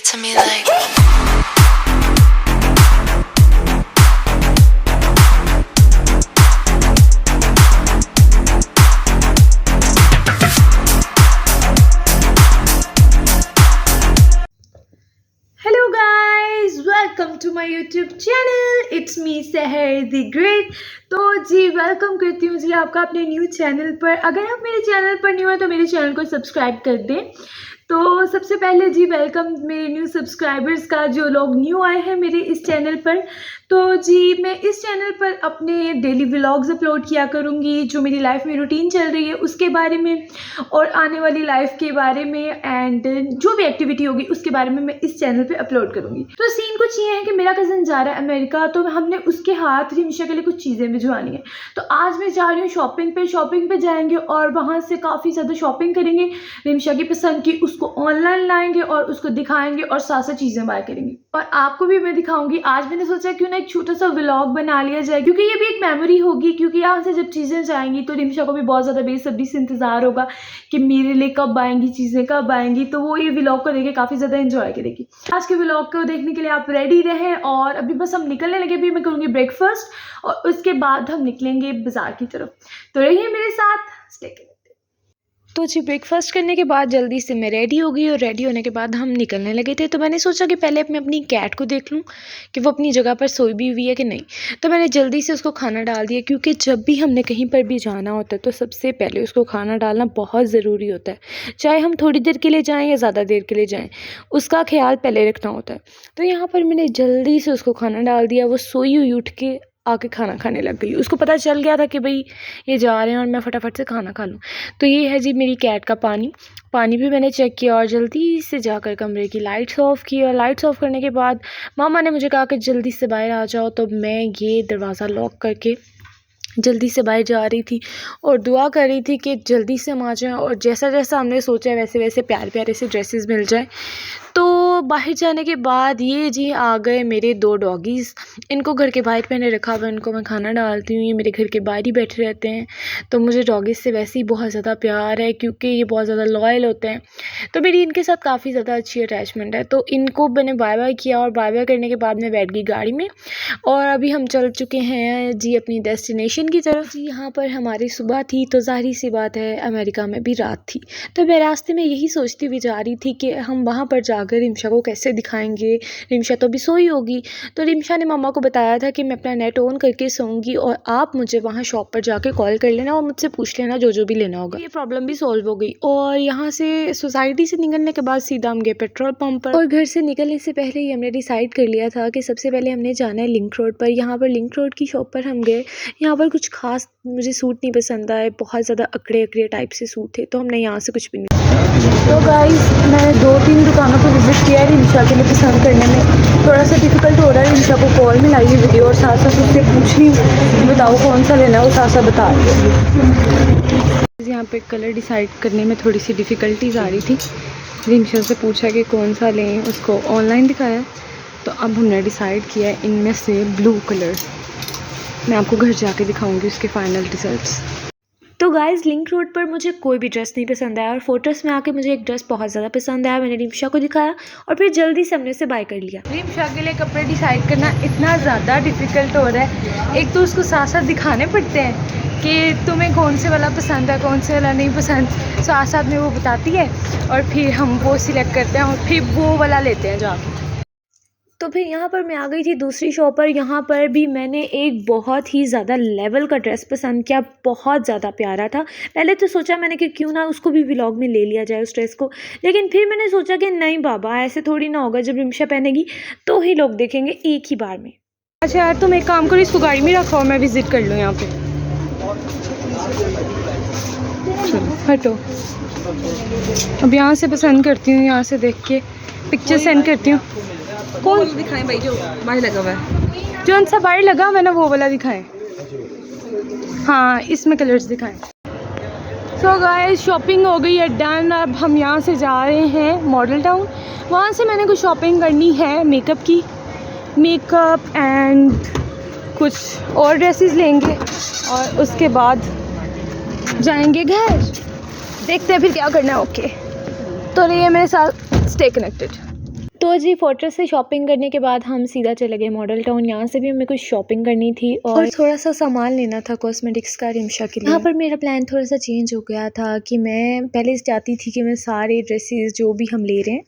it to me like hello guys, welcome to my YouTube channel. It's me Sahar the great. तो जी welcome करती हूँ जी आपका अपने new channel पर। अगर आप मेरे चैनल पर न्यू है तो मेरे चैनल को सब्सक्राइब कर दें। तो सबसे पहले जी वेलकम मेरे न्यू सब्सक्राइबर्स का, जो लोग न्यू आए हैं मेरे इस चैनल पर। तो जी मैं इस चैनल पर अपने डेली व्लॉग्स अपलोड किया करूँगी, जो मेरी लाइफ में रूटीन चल रही है उसके बारे में और आने वाली लाइफ के बारे में, एंड जो भी एक्टिविटी होगी उसके बारे में मैं इस चैनल पे अपलोड करूँगी। तो सीन कुछ ये है कि मेरा कज़न जा रहा है अमेरिका, तो हमने उसके हाथ रिमशा के लिए कुछ चीज़ें भिजवानी है। तो आज मैं जा रही हूँ शॉपिंग पे जाएंगे और वहाँ से काफ़ी ज़्यादा शॉपिंग करेंगे। रिमशा की पसंद की उसको ऑनलाइन लाएंगे और उसको दिखाएंगे और साथ साथ चीज़ें बाय करेंगे और आपको भी मैं दिखाऊंगी। आज मैंने सोचा क्यों ना एक छोटा सा व्लॉग बना लिया जाए, क्योंकि ये भी एक मेमोरी होगी। क्योंकि यहाँ से जब चीज़ें जाएंगी तो रिमशा को भी बहुत ज़्यादा बेसब्री से इंतज़ार होगा कि मेरे लिए कब आएंगी चीज़ें, कब आएंगी। तो वो ये व्लॉग को देखे काफ़ी ज़्यादा एंजॉय करेगी। आज के व्लॉग को देखने के लिए आप रेडी रहें। और अभी बस हम निकलने लगे, अभी मैं करूँगी ब्रेकफास्ट और उसके बाद हम निकलेंगे बाज़ार की तरफ। तो रहिए मेरे साथ, स्टे करें। तो जी ब्रेकफास्ट करने के बाद जल्दी से मैं रेडी हो गई और रेडी होने के बाद हम निकलने लगे थे। तो मैंने सोचा कि पहले मैं अपनी कैट को देख लूँ कि वो अपनी जगह पर सोई भी हुई है कि नहीं। तो मैंने जल्दी से उसको खाना डाल दिया, क्योंकि जब भी हमने कहीं पर भी जाना होता है तो सबसे पहले उसको खाना डालना बहुत ज़रूरी होता है। चाहे हम थोड़ी देर के लिए जाएँ या ज़्यादा देर के लिए जाएँ, उसका ख्याल पहले रखना होता है। तो यहाँ पर मैंने जल्दी से उसको खाना डाल दिया। वो सोई हुई उठ के आके खाना खाने लग गई। उसको पता चल गया था कि भाई ये जा रहे हैं और मैं फटाफट से खाना खा लूँ। तो ये है जी मेरी कैट का पानी भी मैंने चेक किया और जल्दी से जाकर कमरे की लाइट्स ऑफ़ की। और लाइट्स ऑफ़ करने के बाद मामा ने मुझे कहा कि जल्दी से बाहर आ जाओ। तो मैं ये दरवाज़ा लॉक करके जल्दी से बाहर जा रही थी और दुआ कर रही थी कि जल्दी से हम आ जाएँ और जैसा जैसा हमने सोचा वैसे वैसे प्यारे प्यारे से ड्रेसेस मिल जाए। तो बाहर जाने के बाद ये जी आ गए मेरे 2 डॉगीज़। इनको घर के बाहर मैंने रखा हुआ, इनको मैं खाना डालती हूँ। ये मेरे घर के बाहर ही बैठे रहते हैं। तो मुझे डॉगीज़ से वैसे ही बहुत ज़्यादा प्यार है, क्योंकि ये बहुत ज़्यादा लॉयल होते हैं। तो मेरी इनके साथ काफ़ी ज़्यादा अच्छी अटैचमेंट है। तो इनको मैंने बाय बाय किया और बाय बाय करने के बाद मैं बैठ गई गाड़ी में और अभी हम चल चुके हैं जी अपनी डेस्टिनेशन की तरफ। जी यहाँ पर हमारी सुबह थी, तो ज़ाहिर सी बात है अमेरिका में भी रात थी। तो मैं रास्ते में यही सोचती हुई जा रही थी कि हम वहाँ पर जाकर रिमशा को कैसे दिखाएंगे। रिमशा तो भी सोई होगी। तो रिमशा ने मम्मा को बताया था कि मैं अपना नेट ऑन करके सोऊंगी और आप मुझे वहाँ शॉप पर जाके कॉल कर लेना और मुझसे पूछ लेना जो भी लेना होगा। ये प्रॉब्लम भी सॉल्व हो गई। और यहाँ से सोसाइटी से निकलने के बाद सीधा हम गए पेट्रोल पंप पर। और घर से निकलने से पहले ही हमने डिसाइड कर लिया था कि सबसे पहले हमने जाना है लिंक रोड पर। यहाँ पर लिंक रोड की शॉप पर हम गए। यहाँ पर कुछ खास मुझे सूट नहीं पसंद आए, बहुत ज़्यादा अकड़े अकड़े टाइप से सूट थे। तो हमने यहाँ से कुछ भी नहीं। तो गाइस मैंने 2-3 दुकानों पर विज़िट किया है रिमशा के लिए पसंद करने में। थोड़ा सा डिफ़िकल्ट हो रहा है रिमशा को कॉल में लाई वीडियो और साथ साथ उससे पूछ रही हूँ बताओ कौन सा लेना है, वो साथ साथ बता रही है। यहाँ पे कलर डिसाइड करने में थोड़ी सी डिफ़िकल्टीज आ रही थी। रिमशा से पूछा कि कौन सा लें, उसको ऑनलाइन दिखाया। तो अब हमने डिसाइड किया है इनमें से ब्लू कलर। मैं आपको घर जाके दिखाऊंगी उसके फाइनल रिजल्ट्स। तो गाइस लिंक रोड पर मुझे कोई भी ड्रेस नहीं पसंद आया और फोटोज़ में आके मुझे एक ड्रेस बहुत ज़्यादा पसंद आया। मैंने रिमशा को दिखाया और फिर जल्दी से हमने उसे बाय कर लिया। रिमशा के लिए कपड़े डिसाइड करना इतना ज़्यादा डिफ़िकल्ट हो रहा है। एक तो उसको साथ साथ दिखाने पड़ते हैं कि तुम्हें कौन से वाला पसंद है, कौन से वाला नहीं पसंद। साथ साथ में वो बताती है और फिर हम वो सिलेक्ट करते हैं और फिर वो वाला लेते हैं जाके। तो फिर यहाँ पर मैं आ गई थी दूसरी शॉप पर। यहाँ पर भी मैंने एक बहुत ही ज़्यादा लेवल का ड्रेस पसंद किया, बहुत ज़्यादा प्यारा था। पहले तो सोचा मैंने कि क्यों ना उसको भी व्लॉग में ले लिया जाए उस ड्रेस को, लेकिन फिर मैंने सोचा कि नहीं बाबा ऐसे थोड़ी ना होगा, जब रिमशा पहनेगी तो ही लोग देखेंगे एक ही बार में। अच्छा यार तुम एक काम करो, इसको गाड़ी में रखो और मैं विज़िट कर लूँ यहाँ पर। चलो हटो, अब यहाँ से पसंद करती हूँ, यहाँ से देख के पिक्चर सेंड करती हूँ। कौन दिखाएं भाई जो बाहर लगा हुआ है, जो सा बाहर लगा हुआ है ना वो वाला दिखाएं। हाँ इसमें कलर्स दिखाएं। सो गाइस शॉपिंग हो गई है डन। अब हम यहाँ से जा रहे हैं मॉडल टाउन। वहाँ से मैंने कुछ शॉपिंग करनी है मेकअप की, मेकअप एंड कुछ और ड्रेसेस लेंगे और उसके बाद जाएंगे घर। देखते हैं फिर क्या करना है। ओके तो रहिए मेरे साथ, स्टे कनेक्टेड। तो जी फोर्ट्रेस से शॉपिंग करने के बाद हम सीधा चले गए मॉडल टाउन। यहाँ से भी हमें कुछ शॉपिंग करनी थी और थोड़ा सा सामान लेना था कॉस्मेटिक्स का रिमशा के लिए। यहाँ पर मेरा प्लान थोड़ा सा चेंज हो गया था कि मैं पहले चाहती थी कि मैं सारे ड्रेसेस जो भी हम ले रहे हैं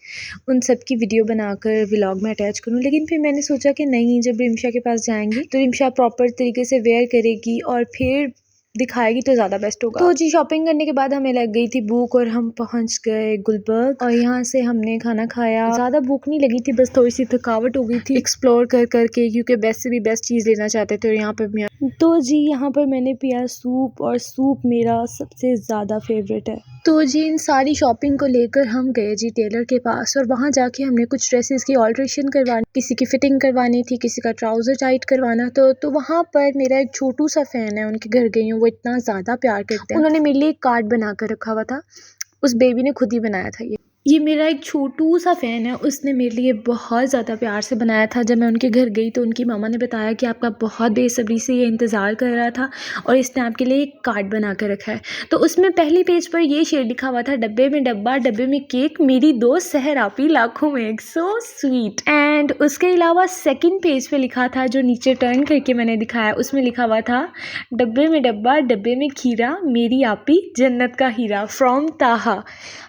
उन सब की वीडियो बनाकर व्लॉग में अटैच करूँ, लेकिन फिर मैंने सोचा कि नहीं, जब रिमशा के पास जाएंगी तो रिमशा प्रॉपर तरीके से वेयर करेगी और फिर दिखाएगी तो ज़्यादा बेस्ट होगा। तो जी शॉपिंग करने के बाद हमें लग गई थी भूख और हम पहुंच गए गुलबर्ग और यहाँ से हमने खाना खाया। ज़्यादा भूख नहीं लगी थी, बस थोड़ी सी थकावट हो गई थी एक्सप्लोर कर करके, क्योंकि बेस्ट से भी बेस्ट चीज़ लेना चाहते थे। और यहाँ पर तो जी यहाँ पर मैंने पिया सूप और सूप मेरा सबसे ज़्यादा फेवरेट है। तो जी इन सारी शॉपिंग को लेकर हम गए जी टेलर के पास और वहाँ जाके हमने कुछ ड्रेसेस की ऑल्ट्रेशन करवानी, किसी की फिटिंग करवानी थी, किसी का ट्राउज़र टाइट करवाना। तो वहाँ पर मेरा एक छोटू सा फ़ैन है, उनके घर गई हूँ, वो इतना ज़्यादा प्यार करते हैं। उन्होंने मेरे लिए एक कार्ड बना कर रखा हुआ था, उस बेबी ने खुद ही बनाया था। ये मेरा एक छोटू सा फ़ैन है, उसने मेरे लिए बहुत ज़्यादा प्यार से बनाया था। जब मैं उनके घर गई तो उनकी मामा ने बताया कि आपका बहुत बेसब्री से ये इंतज़ार कर रहा था और इसने आपके लिए एक कार्ड बना कर रखा है। तो उसमें पहले पेज पर ये शेर लिखा हुआ था, डब्बे में डब्बा, डब्बे में केक, मेरी दोस्त सहर आपी लाखों में एक, सो स्वीट। एंड उसके अलावा सेकंड पेज पे लिखा था, जो नीचे टर्न करके मैंने दिखाया, उसमें लिखा हुआ था, डब्बे में डब्बा, डब्बे में खीरा, मेरी आपी जन्नत का हीरा, फ्रॉम ताहा।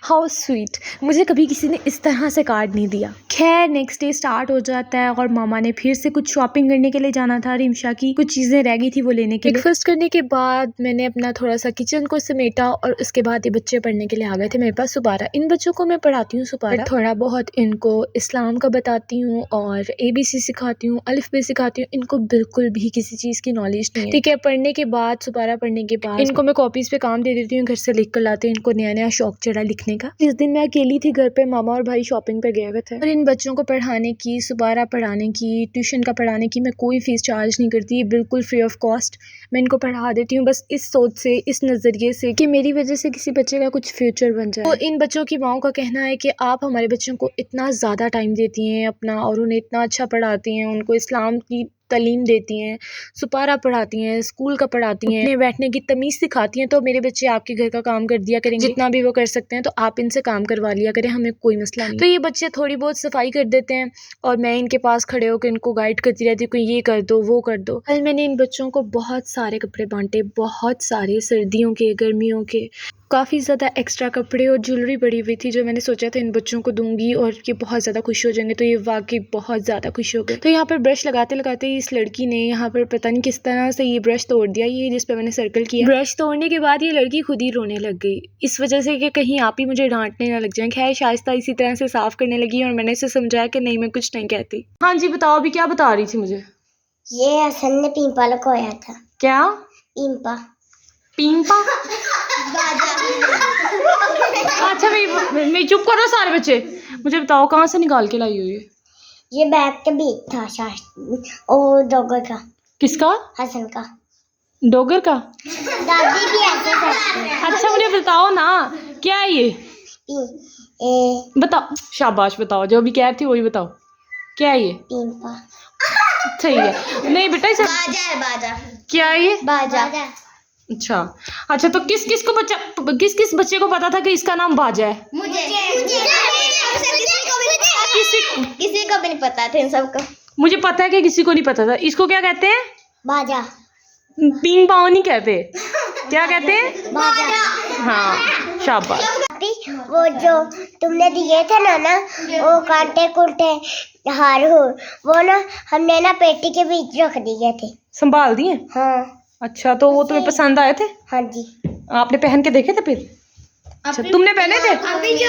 How sweet. मुझे कभी किसी ने इस तरह से कार्ड नहीं दिया। खैर नेक्स्ट डे स्टार्ट हो जाता है और मामा ने फिर से कुछ शॉपिंग करने के लिए जाना था। रिमशा की कुछ चीज़ें रह गई थी वो लेने के लिए। ब्रेकफास्ट करने के बाद मैंने अपना थोड़ा सा किचन को समेटा और उसके बाद ये बच्चे पढ़ने के लिए आ गए थे मेरे पास सुपारा। इन बच्चों को मैं पढ़ाती हूँ सुपारा, थोड़ा बहुत इनको इस्लाम का बताती हूँ और ABC सिखाती हूँ, अलिफ बे सिखाती हूँ। इनको बिल्कुल भी किसी चीज़ की नॉलेज नहीं है, ठीक है। पढ़ने के बाद सुपारा पढ़ने के बाद इनको मैं कॉपीज़ पे काम दे देती हूँ, घर से लिख कर लाते हैं। इनको नया नया शौक चढ़ा लिखने का। इस दिन मैं अकेली थी घर पे, मामा और भाई शॉपिंग पे गए हुए थे। और इन बच्चों को पढ़ाने की, सुपारा पढ़ाने की, ट्यूशन का पढ़ाने की मैं कोई फीस चार्ज नहीं करती, बिल्कुल फ्री ऑफ कॉस्ट मैं इनको पढ़ा देती हूँ, बस इस सोच से, इस नज़रिए से कि मेरी वजह से किसी बच्चे का कुछ फ्यूचर बन जाए। तो इन बच्चों की माँओं का कहना है कि आप हमारे बच्चों को इतना ज़्यादा टाइम देती हैं अपना और उन्हें इतना अच्छा पढ़ाती हैं, उनको इस्लाम की तालीम देती हैं, सुपारा पढ़ाती हैं, स्कूल का पढ़ाती हैं, उन्हें बैठने की तमीज़ सिखाती हैं, तो मेरे बच्चे आपके घर का काम कर दिया करेंगे, जितना भी वो कर सकते हैं, तो आप इनसे काम करवा लिया करें, हमें कोई मसला नहीं। तो ये बच्चे थोड़ी बहुत सफाई कर देते हैं और मैं इनके पास खड़े होकर इनको गाइड करती रहती हूँ कि ये कर दो, वो कर दो। कल मैंने इन बच्चों को बहुत सारे कपड़े बांटे, बहुत सारे, सर्दियों के, गर्मियों के, काफ़ी ज़्यादा एक्स्ट्रा कपड़े और ज्वेलरी पड़ी हुई थी जो मैंने सोचा था इन बच्चों को दूंगी और ये बहुत ज़्यादा खुश हो जाएंगे। तो ये वाकई बहुत ज़्यादा खुश हो गए। तो यहाँ पर ब्रश लगाते लगाते इस लड़की ने यहाँ पर पता नहीं किस तरह से ये ब्रश तोड़ दिया, ये जिस पे मैंने सर्कल किया। ब्रश तोड़ने के बाद ये लड़की खुद ही रोने लग गई, इस वजह से कि कहीं आप ही मुझे डांटने ना लग जाए। खैर शाइस्ता इसी तरह से साफ़ करने लगी और मैंने इसे समझाया कि नहीं, मैं कुछ नहीं कहती। हाँ जी बताओ, अभी क्या बता रही थी मुझे? ये हसन ने पीपा लगाया था। क्या पीपा? पीपा? अच्छा मैं चुप करो सारे बच्चे। मुझे बताओ कहाँ से निकाल के लाई हुई है? ये बैग के बीच था और डॉगर का। किसका? हसन का। डॉगर का? दादी भी ऐसे करती है। अच्छा मुझे बताओ ना, क्या है ये? बताओ, शाबाश, बताओ, जो भी कह रही थी वही बताओ, क्या है ये? पीपा। सही है। नहीं बेटा इसे बाजा है, बाजा। क्या है ये? बाजा। अच्छा तो किस किस बच्चे को पता था कि इसका नाम बाजा है? मुझे किसी को भी नहीं पता था, इन सबको। मुझे पता है कि किसी को नहीं पता था। इसको क्या कहते हैं? बाजा। पिंग पाओ नहीं कहते, क्या कहते हैं? बाजा। हाँ शाबाश। वो जो तुमने दिए थे ना वो कांटे कुंटे हार हो, वो ना हमने ना पेटी के बीच रख दिए थे। संभाल दिए? हाँ। अच्छा तो वो तुम्हें पसंद आए थे? हाँ जी। आपने पहन के देखे थे फिर? अच्छा तुमने पहने थे? अभी जो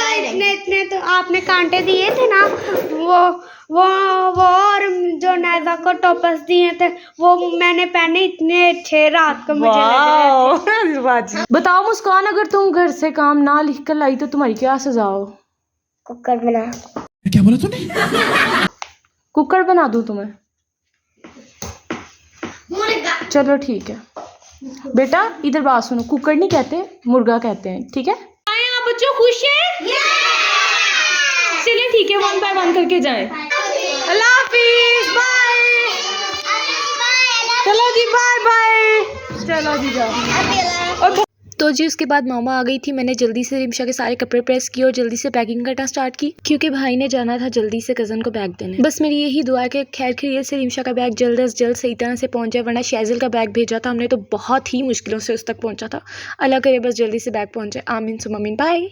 इतने तो आपने कांटे दिए थे ना, वो और जो नायदा को टॉपर्स दिए थे वो मैंने पहने, इतने अच्छे रात को मुझे लग रहे थे। बताओ मुस्कान, अगर तुम घर से काम ना लिख कर लाई तो तुम्हारी क्या सजा हो? कुकर बना। क्या बोला तूने? कुकर बना दूं तुम्हें? चलो ठीक है बेटा, इधर बात सुनो, कुकर नहीं कहते, मुर्गा कहते हैं, ठीक है? आप बच्चों खुश हैं? चलिए ठीक है, 1 बाय 1 करके जाएं। अल्लाह हाफिज, बाय। चलो जी बाय बाय, चलो जी जाओ। तो तो जी उसके बाद मामा आ गई थी। मैंने जल्दी से रिमशा के सारे कपड़े प्रेस किए और जल्दी से पैकिंग करना स्टार्ट की, क्योंकि भाई ने जाना था जल्दी से कज़न को बैग देने। बस मेरी यही दुआ है कि खैर खैरियत से रिमशा का बैग जल्द अज जल्द सही तरह से पहुंच जाए, वरना शैज़ल का बैग भेजा था हमने तो बहुत ही मुश्किलों से उस तक पहुंचा था। अल्लाह करे बस जल्दी से बैग पहुंच जाए। आमीन सुम आमीन। बाय।